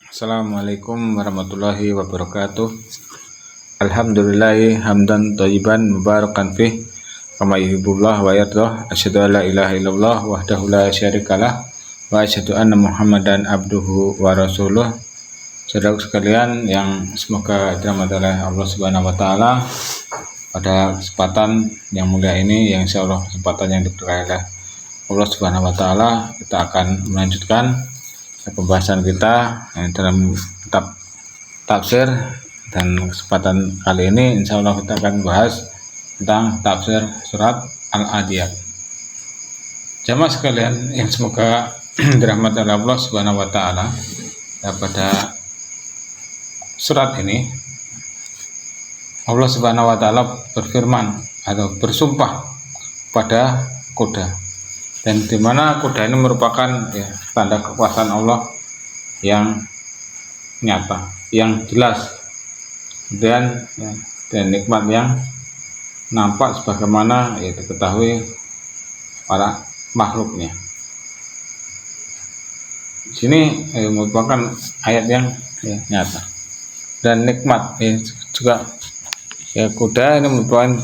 Assalamualaikum warahmatullahi wabarakatuh. Alhamdulillahi hamdan thayyiban mubarakan fih kama yuhibbullah wa yardah. Asyhadu an la ilaha illallah wahdahu la syarikalah wa asyhadu anna Muhammadan abduhu wa rasuluh. Saudara sekalian yang semoga dirahmati oleh Allah Subhanahu wa taala, pada kesempatan yang mulia ini, yang insyaallah kesempatan yang diberkahi oleh Allah Subhanahu wa taala, kita akan melanjutkan pembahasan kita dalam kitab tafsir, dan kesempatan kali ini insya Allah kita akan bahas tentang tafsir surat Al-Adiyat. Jamaah sekalian yang semoga dirahmati oleh Allah Subhanahu wa taala, pada surat ini Allah Subhanahu wa taala berfirman atau bersumpah pada kuda, dan di mana kuda ini merupakan tanda kekuasaan Allah yang nyata, yang jelas, dan nikmat yang nampak sebagaimana diketahui para makhluknya. Di sini merupakan ayat yang nyata dan nikmat juga. Kuda ini merupakan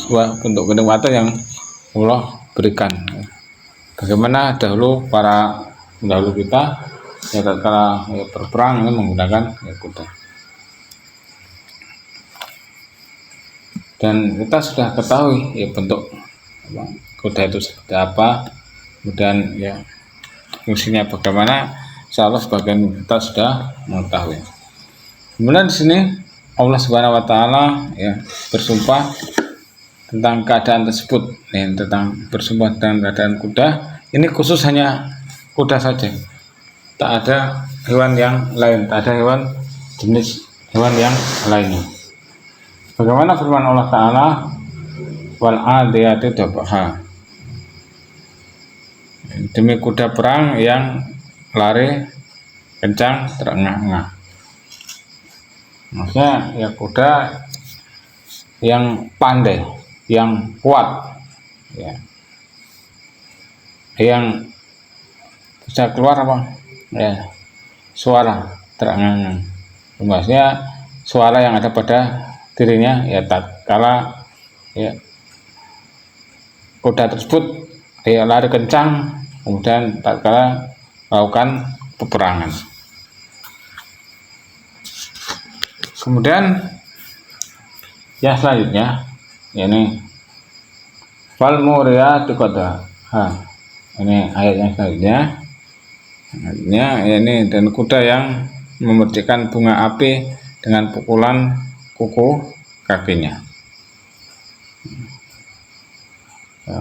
sebuah bentuk kenikmatan yang Allah berikan. Bagaimana dahulu para pendahulu kita tatkala berperang ini menggunakan kuda. Dan kita sudah ketahui bentuk kuda itu seperti apa, kemudian fungsinya bagaimana, insyaallah sebagian kita sudah mengetahui. Kemudian di sini Allah Subhanahu wa taala bersumpah tentang keadaan tersebut, tentang bersumpah dengan keadaan kuda. Ini khusus hanya kuda saja, tak ada hewan yang lain, tak ada jenis hewan yang lainnya. Bagaimana firman Allah Ta'ala, wal adiyati dabha, demi kuda perang yang lari kencang terengah-engah. Maksudnya kuda yang pandai, yang kuat, yang bisa keluar suara terengah-engah. Maksudnya suara yang ada pada dirinya tatkala kuda tersebut lari kencang, kemudian tatkala melakukan peperangan. Kemudian yang selanjutnya ini fal muriyati qadha. Ini ayat yang selanjutnya. Ini dan kuda yang memercikan bunga api dengan pukulan kuku kakinya.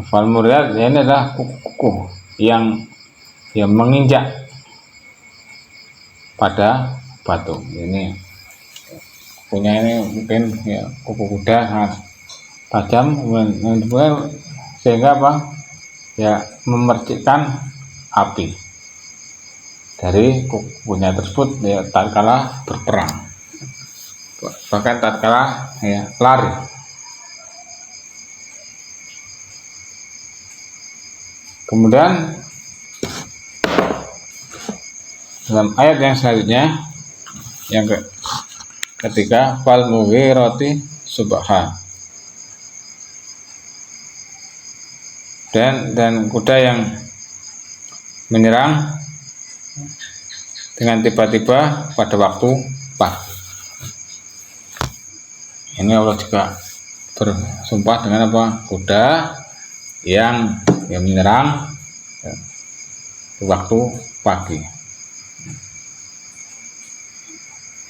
Fal muriyat ini adalah kuku-kuku yang menginjak pada batu. Ini kukunya ini mungkin kuku kuda sangat tajam, sehingga memercikkan api dari kukunya tersebut tatkala berperang, bahkan tatkala lari. Kemudian dalam ayat yang selanjutnya, yang ketiga, fal mughirati subha, dan kuda yang menyerang dengan tiba-tiba pada waktu pagi. Ini Allah juga bersumpah dengan kuda yang menyerang di waktu pagi.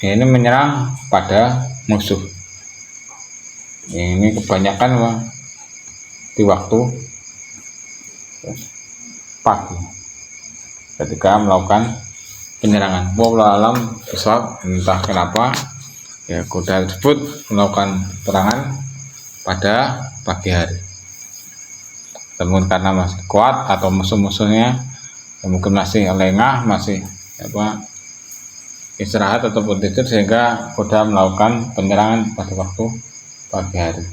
Ini menyerang pada musuh. Ini kebanyakan di waktu pagi ketika melakukan penyerangan. Wallahu alam bishawab. Entah kenapa kuda tersebut melakukan peperangan pada pagi hari. Namun karena masih kuat atau musuh-musuhnya mungkin masih lengah, masih istirahat ataupun tidur, sehingga kuda melakukan penyerangan pada waktu pagi hari.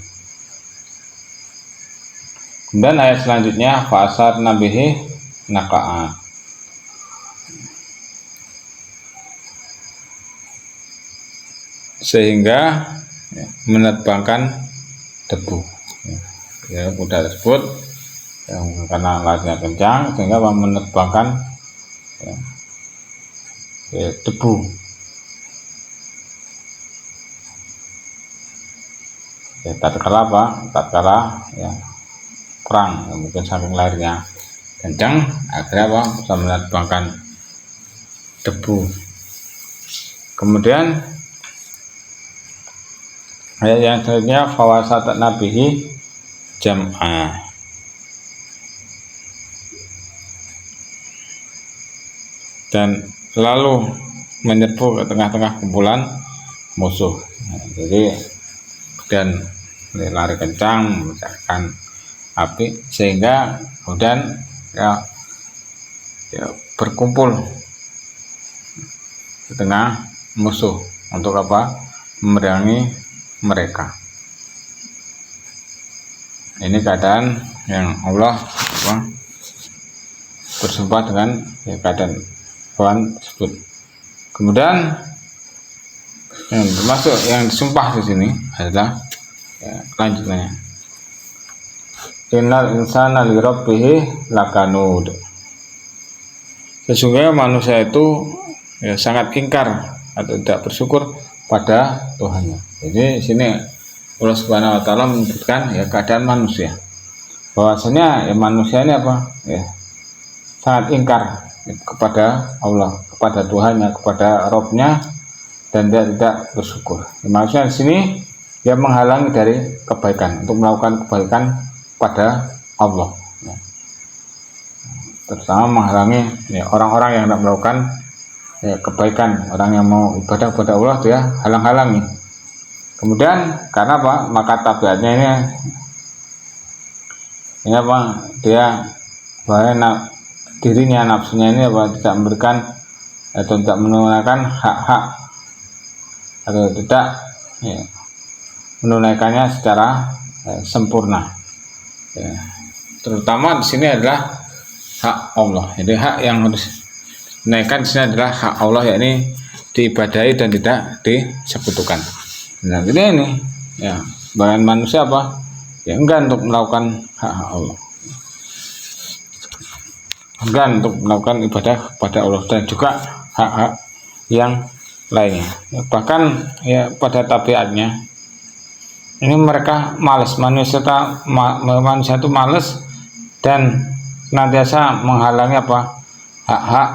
Kemudian ayat selanjutnya, fa'asar nabihi naqa'a, sehingga menerbangkan debu. Ya, kuda tersebut yang karena larinya kencang sehingga menerbangkan debu. Tatkala perang, mungkin saking larinya kencang akhirnya bisa menerbangkan debu. Kemudian ayat yang selanjutnya fawasat nabihi jam'ah, dan lalu menyerbu ke tengah-tengah kumpulan musuh. Jadi dan lari kencang memecahkan api sehingga kemudian berkumpul di tengah musuh untuk memerangi mereka. Ini keadaan yang Allah bersumpah dengan keadaan Tuhan tersebut. Kemudian yang termasuk yang disumpah di sini adalah lanjutannya. Innal insana li rabbih lakanud. Sesungguhnya manusia itu sangat ingkar atau tidak bersyukur pada Tuhannya. Jadi sini Allah Subhanahu wa taala menyebutkan keadaan manusia. Bahwasanya manusia ini sangat ingkar kepada Allah, kepada Tuhannya, kepada Rabb-nya, dan dia tidak bersyukur. Maksudnya di sini dia menghalangi dari kebaikan, untuk melakukan kebaikan pada Allah. Terutama menghalangi orang-orang yang tidak melakukan kebaikan, orang yang mau ibadah kepada Allah dia halang-halangi. Kemudian karena maka tabiatnya ini dia dirinya, nafsunya ini tidak memberikan atau tidak menunaikan hak-hak atau tidak menunaikannya secara sempurna. Terutama di sini adalah hak Allah. Jadi hak yang harus dinaikkan di sini adalah hak Allah, yakni diibadahi dan tidak disekutukan. Nah, jadi ini bagian manusia enggan untuk melakukan hak-hak Allah, enggan untuk melakukan ibadah kepada Allah dan juga hak-hak yang lainnya. Bahkan pada tabiatnya ini mereka malas, manusia itu malas dan senantiasa menghalangi hak-hak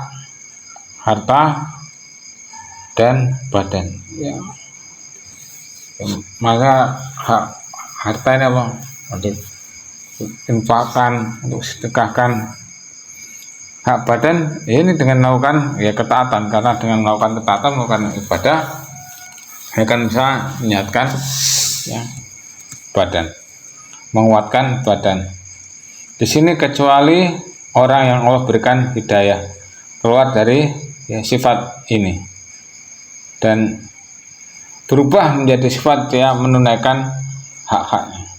harta dan badan. Maka hak harta ini untuk infakkan, untuk sedekahkan. Hak badan ini dengan melakukan ketaatan, karena dengan melakukan ketaatan, melakukan ibadah akan bisa menyehatkan badan, menguatkan badan. Di sini kecuali orang yang Allah berikan hidayah keluar dari sifat ini dan berubah menjadi sifat menunaikan hak-haknya.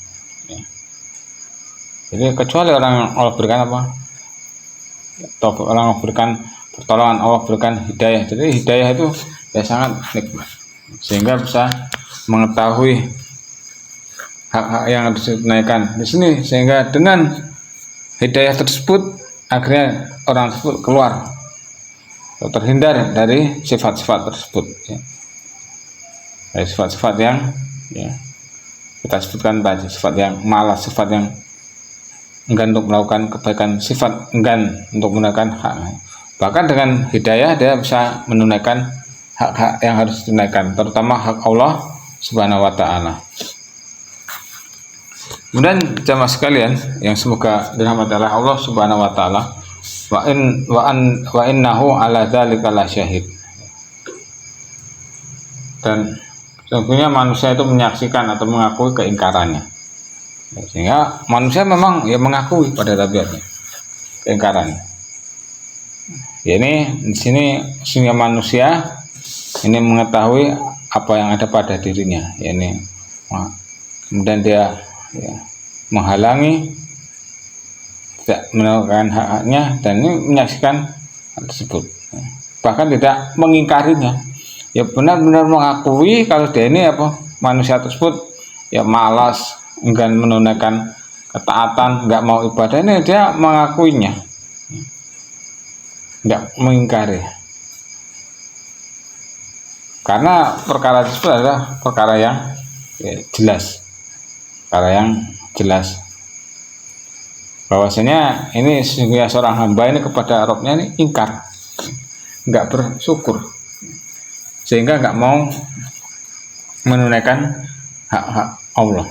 Jadi kecuali orang yang Allah berikan orang berikan pertolongan, Allah berikan hidayah. Jadi hidayah itu sangat nikmat sehingga bisa mengetahui hak-hak yang harus dinaikkan di sini, sehingga dengan hidayah tersebut akhirnya orang tersebut keluar atau terhindar dari sifat-sifat tersebut, dari sifat-sifat yang kita sebutkan tadi, sifat yang malas, sifat yang enggan untuk melakukan kebaikan, sifat enggan untuk menunaikan hak. Bahkan dengan hidayah dia bisa menunaikan hak-hak yang harus dinaikkan, terutama hak Allah Subhanahu wa taala. Kemudian jamaah sekalian yang semoga dirahmati oleh Allah Subhanahu wa taala, wa innahu ala dzalika lasyahid. Dan sesungguhnya manusia itu menyaksikan atau mengakui keingkarannya. Sehingga manusia memang mengakui pada tabiatnya keingkarannya. Ini di sini sehingga manusia ini mengetahui apa yang ada pada dirinya, kemudian dia menghalangi, tidak melakukan hak-haknya, dan ini menyaksikan hal tersebut, bahkan tidak mengingkarinya, ya benar-benar mengakui kalau dia ini apa, manusia tersebut ya malas, enggan menunaikan ketaatan, nggak mau ibadah, ini dia mengakuinya, nggak mengingkari. Karena perkara tersebut adalah perkara yang ya, jelas, bahwasanya ini sesungguhnya seorang hamba ini kepada Rabbnya ini ingkar, nggak bersyukur, sehingga nggak mau menunaikan hak-hak Allah.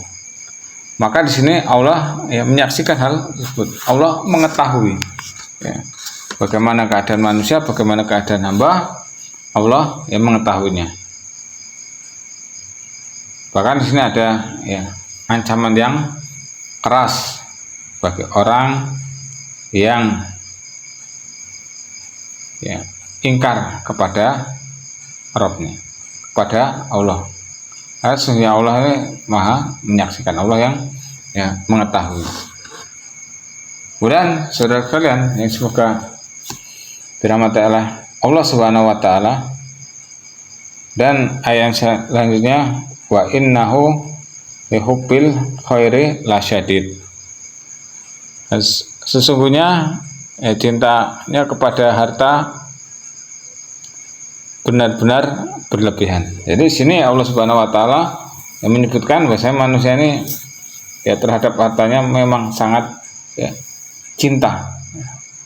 Maka di sini Allah ya menyaksikan hal tersebut. Allah mengetahui ya, bagaimana keadaan manusia, bagaimana keadaan hamba. Allah yang mengetahuinya. Bahkan di sini ada ya ancaman yang keras bagi orang yang ya ingkar kepada Rabbnya, kepada Allah. Karena sesungguhnya Allah ini maha menyaksikan, Allah yang ya mengetahui. Kemudian saudara kalian yang semoga dirahmati Allah Subhanahu wa taala, dan ayat selanjutnya wa innahu lihubbil khairi lasyadid. Sesungguhnya cintanya kepada harta benar-benar berlebihan. Jadi sini Allah Subhanahu wa taala yang menyebutkan bahwasanya manusia ini ya terhadap hartanya memang sangat ya cinta,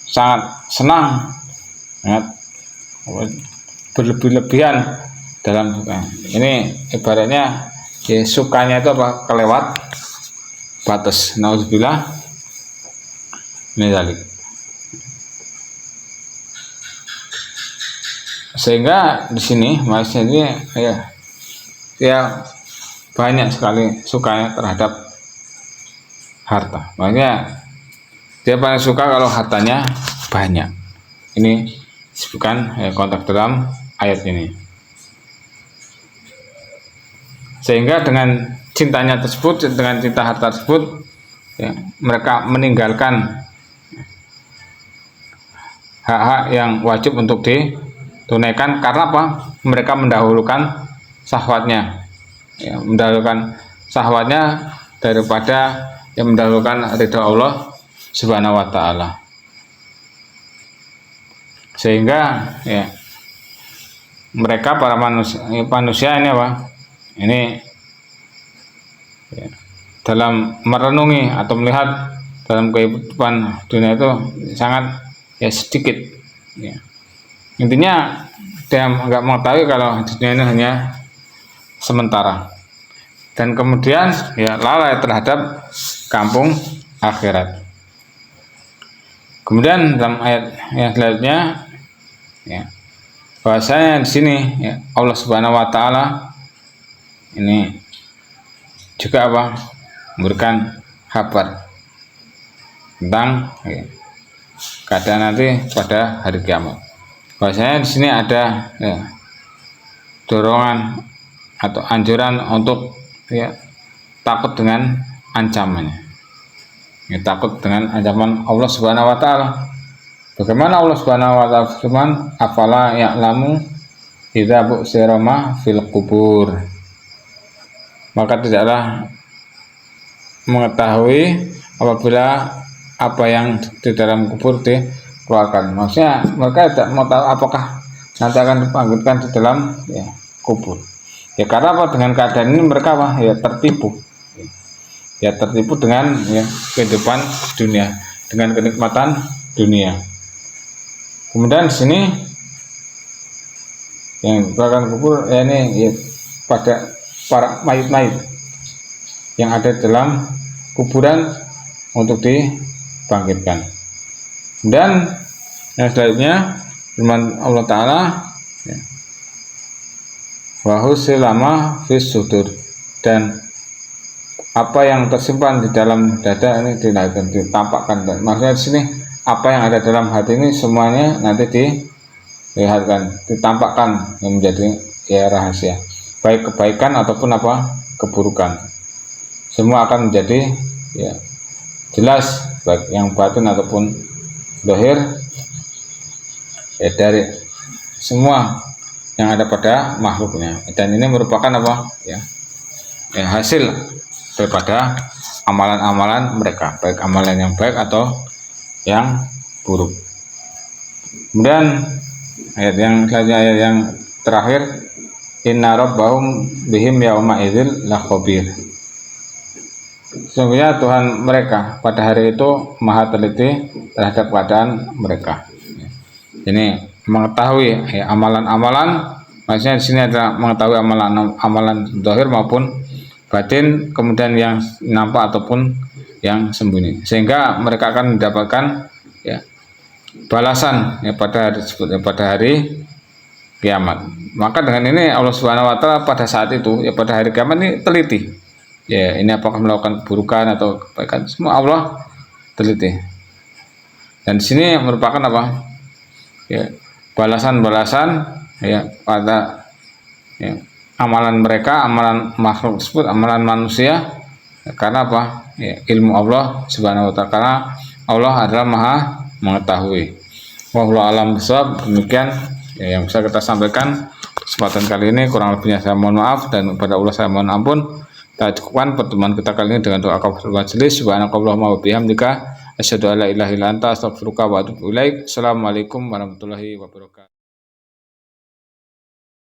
sangat senang, sangat berlebih-lebihan dalam suka. Ini ibaratnya ya, sukanya itu apa, kelewat batas. Nauzubillah min dzalik. Sehingga di sini manusia ini ya banyak sekali sukanya terhadap harta. Makanya dia paling suka kalau hartanya banyak. Ini disebutkan konteks dalam ayat ini. Sehingga dengan cintanya tersebut, dengan cinta harta tersebut ya, mereka meninggalkan hak-hak yang wajib untuk ditunaikan. Karena apa? Mereka mendahulukan syahwatnya ya, mendahulukan syahwatnya daripada yang mendahulukan ridha Allah Subhanahu wa taala. Sehingga ya mereka para manusia ini apa? Ini ya, dalam merenungi atau melihat dalam kehidupan dunia itu sangat ya sedikit. Ya. Intinya dia nggak mengetahui kalau dunia ini hanya sementara. Dan kemudian ya lalai terhadap kampung akhirat. Kemudian dalam ayat yang selanjutnya ya, bahwasanya di sini ya, Allah Subhanahu wa taala ini juga apa? Memberikan kabar tentang ya, keadaan nanti pada hari kiamat. Bahwasanya di sini ada ya, dorongan atau anjuran untuk ya, takut dengan ancamannya. Ya, takut dengan ancaman Allah Subhanahu wa taala. Bagaimana Allah Subhanahu wa taala firman, afala ya'lamu idza bu'sira ma fil qubur. Maka tidaklah mengetahui apabila apa yang di dalam kubur dikeluarkan. Maksudnya mereka tidak mau tahu apakah nanti akan dibangkitkan di dalam ya, kubur. Ya karena apa? Dengan keadaan ini mereka apa? Ya tertipu. Ya tertipu dengan ya, kehidupan dunia, dengan kenikmatan dunia. Kemudian di sini yang bahkan kubur ya ini ya, pada para mayit-mayit yang ada dalam kuburan untuk dibangkitkan. Dan yang selanjutnya firman Allah Taala ya, wa husilama fis sudur, dan apa yang tersimpan di dalam dada ini ditampakkan. Maksudnya di sini apa yang ada dalam hati ini semuanya nanti dilihatkan, ditampakkan yang menjadi ya rahasia, baik kebaikan ataupun apa keburukan. Semua akan menjadi ya jelas, baik yang batin ataupun zahir ya, dari semua yang ada pada makhluknya. Dan ini merupakan apa? Ya, hasil daripada amalan-amalan mereka, baik amalan yang baik atau yang buruk. Kemudian ayat yang selanjutnya, ayat yang terakhir, inna rabbahum bihim yauma idzil lakhabir. Sesungguhnya Tuhan mereka pada hari itu maha teliti terhadap keadaan mereka. Ini mengetahui amalan-amalan, maksudnya di sini ada mengetahui amalan zahir maupun batin, kemudian yang nampak ataupun yang sembunyi, sehingga mereka akan mendapatkan balasan pada hari kiamat. Maka dengan ini Allah Subhanahu wa taala pada saat itu pada hari kiamat ini teliti. Ini apakah melakukan keburukan atau kebaikan, semua Allah teliti. Dan di sini merupakan apa? Balasan-balasan pada amalan mereka, amalan makhluk tersebut, amalan manusia, karena apa? Ilmu Allah Subhanahu wa taala, karena Allah adalah maha mengetahui. Wallahu a'lam bishawab. Demikian yang bisa kita sampaikan kesempatan kali ini, kurang lebihnya saya mohon maaf dan kepada Allah saya mohon ampun. Kita cukupkan pertemuan kita kali ini dengan doa kafaratul majelis. Subhanakallahumma wa bihamdika asyhadu an la ilaha illa anta astaghfiruka wa atubu ilaik. Assalamualaikum warahmatullahi wabarakatuh.